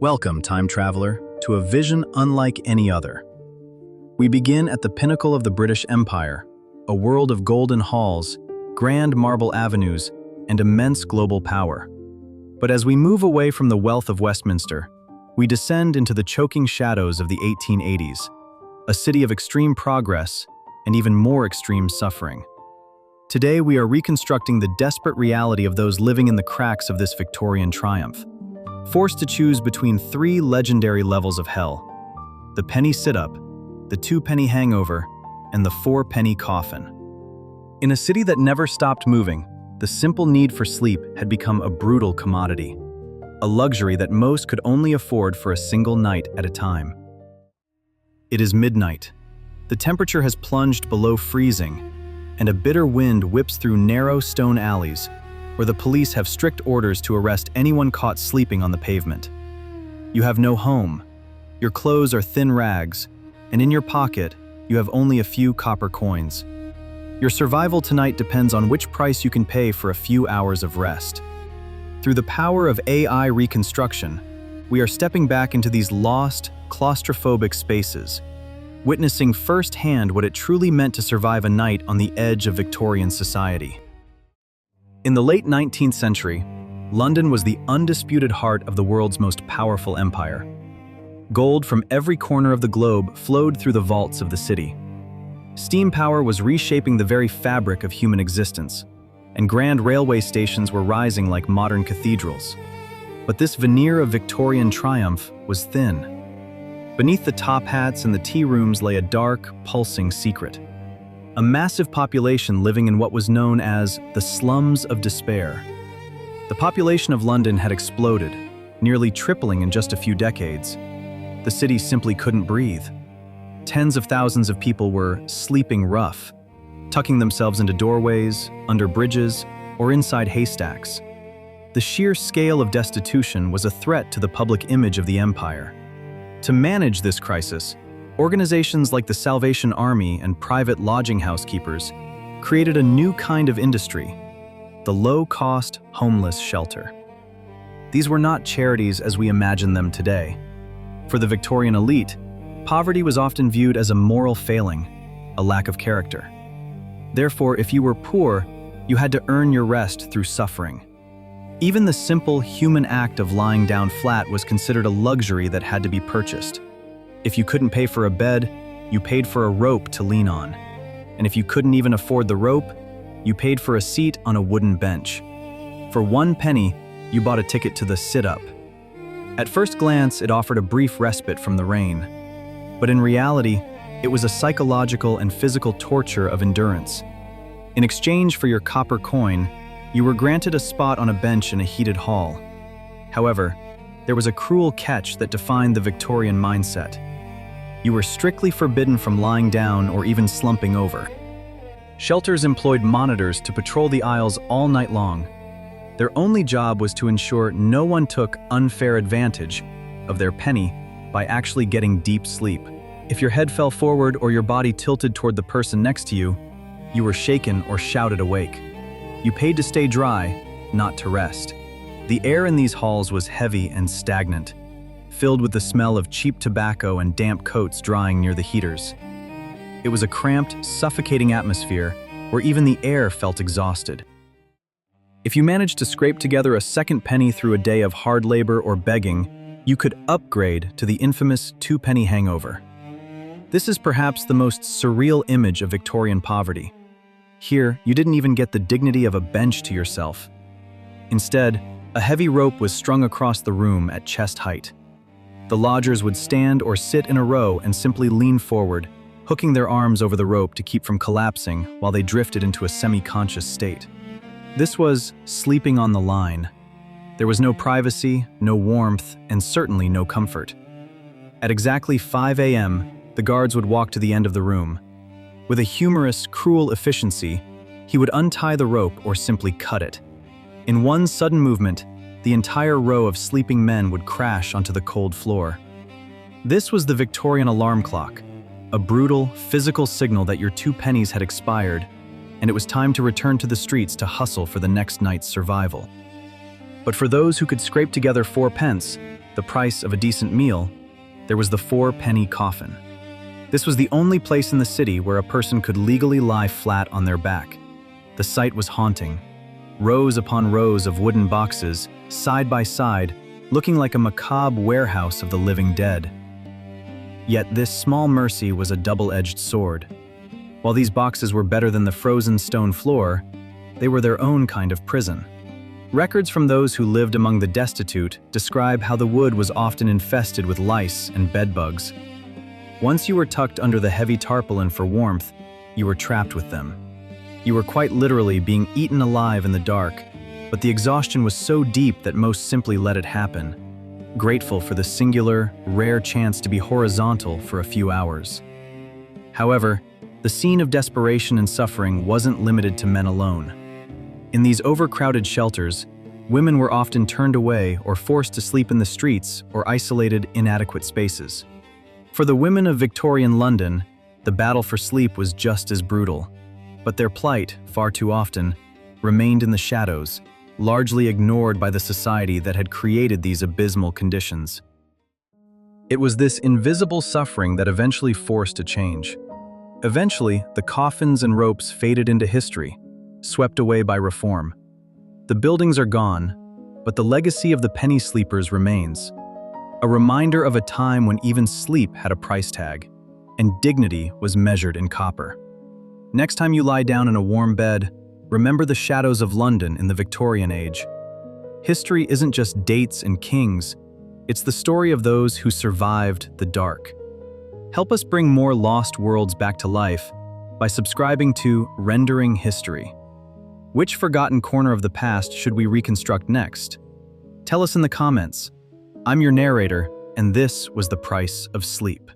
Welcome, time traveler, to a vision unlike any other. We begin at the pinnacle of the British Empire, a world of golden halls, grand marble avenues, and immense global power. But as we move away from the wealth of Westminster, we descend into the choking shadows of the 1880s, a city of extreme progress and even more extreme suffering. Today we are reconstructing the desperate reality of those living in the cracks of this Victorian triumph, forced to choose between three legendary levels of hell: the penny sit-up, the Two-Penny Hangover, and the Four-Penny Coffin. In a city that never stopped moving, the simple need for sleep had become a brutal commodity, a luxury that most could only afford for a single night at a time. It is midnight. The temperature has plunged below freezing, and a bitter wind whips through narrow stone alleys where the police have strict orders to arrest anyone caught sleeping on the pavement. You have no home. Your clothes are thin rags, and in your pocket, you have only a few copper coins. Your survival tonight depends on which price you can pay for a few hours of rest. Through the power of AI reconstruction, we are stepping back into these lost, claustrophobic spaces, witnessing firsthand what it truly meant to survive a night on the edge of Victorian society. In the late 19th century, London was the undisputed heart of the world's most powerful empire. Gold from every corner of the globe flowed through the vaults of the city. Steam power was reshaping the very fabric of human existence, and grand railway stations were rising like modern cathedrals. But this veneer of Victorian triumph was thin. Beneath the top hats and the tea rooms lay a dark, pulsing secret. A massive population living in what was known as the Slums of Despair. The population of London had exploded, nearly tripling in just a few decades. The city simply couldn't breathe. Tens of thousands of people were sleeping rough, tucking themselves into doorways, under bridges, or inside haystacks. The sheer scale of destitution was a threat to the public image of the empire. To manage this crisis, organizations like the Salvation Army and private lodging housekeepers created a new kind of industry: the low-cost homeless shelter. These were not charities as we imagine them today. For the Victorian elite, poverty was often viewed as a moral failing, a lack of character. Therefore, if you were poor, you had to earn your rest through suffering. Even the simple human act of lying down flat was considered a luxury that had to be purchased. If you couldn't pay for a bed, you paid for a rope to lean on. And if you couldn't even afford the rope, you paid for a seat on a wooden bench. For 1 penny, you bought a ticket to the sit-up. At first glance, it offered a brief respite from the rain. But in reality, it was a psychological and physical torture of endurance. In exchange for your copper coin, you were granted a spot on a bench in a heated hall. However, there was a cruel catch that defined the Victorian mindset. You were strictly forbidden from lying down or even slumping over. Shelters employed monitors to patrol the aisles all night long. Their only job was to ensure no one took unfair advantage of their penny by actually getting deep sleep. If your head fell forward or your body tilted toward the person next to you, you were shaken or shouted awake. You paid to stay dry, not to rest. The air in these halls was heavy and stagnant, filled with the smell of cheap tobacco and damp coats drying near the heaters. It was a cramped, suffocating atmosphere where even the air felt exhausted. If you managed to scrape together a second penny through a day of hard labor or begging, you could upgrade to the infamous Two-Penny Hangover. This is perhaps the most surreal image of Victorian poverty. Here, you didn't even get the dignity of a bench to yourself. Instead, a heavy rope was strung across the room at chest height. The lodgers would stand or sit in a row and simply lean forward, hooking their arms over the rope to keep from collapsing while they drifted into a semi-conscious state. This was sleeping on the line. There was no privacy, no warmth, and certainly no comfort. At exactly 5 a.m., the guards would walk to the end of the room. With a humorous, cruel efficiency, he would untie the rope or simply cut it. In one sudden movement, the entire row of sleeping men would crash onto the cold floor. This was the Victorian alarm clock, a brutal, physical signal that your 2 pennies had expired, and it was time to return to the streets to hustle for the next night's survival. But for those who could scrape together 4 pence, the price of a decent meal, there was the Four-Penny Coffin. This was the only place in the city where a person could legally lie flat on their back. The sight was haunting. Rows upon rows of wooden boxes, side by side, looking like a macabre warehouse of the living dead. Yet this small mercy was a double-edged sword. While these boxes were better than the frozen stone floor, they were their own kind of prison. Records from those who lived among the destitute describe how the wood was often infested with lice and bedbugs. Once you were tucked under the heavy tarpaulin for warmth, you were trapped with them. You were quite literally being eaten alive in the dark, but the exhaustion was so deep that most simply let it happen, grateful for the singular, rare chance to be horizontal for a few hours. However, the scene of desperation and suffering wasn't limited to men alone. In these overcrowded shelters, women were often turned away or forced to sleep in the streets or isolated, inadequate spaces. For the women of Victorian London, the battle for sleep was just as brutal, but their plight, far too often, remained in the shadows, largely ignored by the society that had created these abysmal conditions. It was this invisible suffering that eventually forced a change. Eventually, the coffins and ropes faded into history, swept away by reform. The buildings are gone, but the legacy of the penny sleepers remains. A reminder of a time when even sleep had a price tag, and dignity was measured in copper. Next time you lie down in a warm bed, remember the shadows of London in the Victorian age. History isn't just dates and kings, it's the story of those who survived the dark. Help us bring more lost worlds back to life by subscribing to Rendering History. Which forgotten corner of the past should we reconstruct next? Tell us in the comments. I'm your narrator, and this was The Price of Sleep.